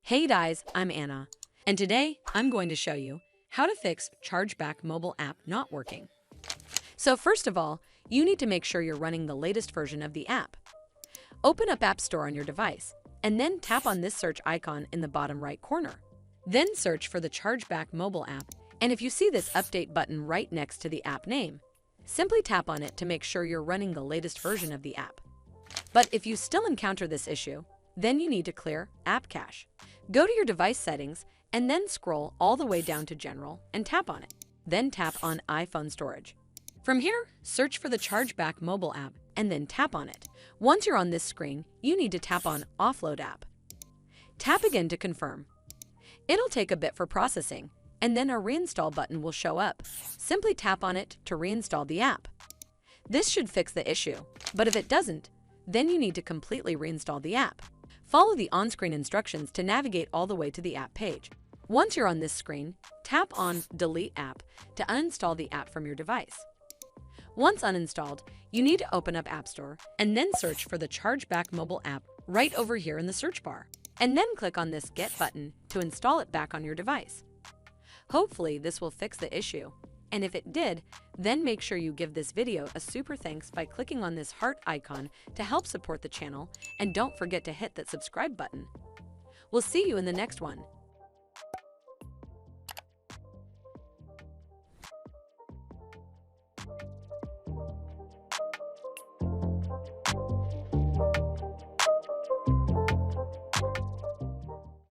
Hey guys, I'm Anna, and today I'm going to show you how to fix Chargeback mobile app not working. So first of all, you need to make sure you're running the latest version of the app. Open up App Store on your device, and then tap on this search icon in the bottom right corner. Then search for the Chargeback mobile app, and if you see this update button right next to the app name, simply tap on it to make sure you're running the latest version of the app. But if you still encounter this issue, then you need to clear App Cache. Go to your device settings and then scroll all the way down to General and tap on it. Then tap on iPhone Storage. From here, search for the Chargeback mobile app and then tap on it. Once you're on this screen, you need to tap on Offload App. Tap again to confirm. It'll take a bit for processing, and then a Reinstall button will show up. Simply tap on it to reinstall the app. This should fix the issue, but if it doesn't, then you need to completely reinstall the app. Follow the on-screen instructions to navigate all the way to the app page. Once you're on this screen, tap on Delete App to uninstall the app from your device. Once uninstalled, you need to open up App Store and then search for the Chargeback mobile app right over here in the search bar, and then click on this Get button to install it back on your device. Hopefully this will fix the issue, and if it did, then make sure you give this video a super thanks by clicking on this heart icon to help support the channel, and don't forget to hit that subscribe button. We'll see you in the next one.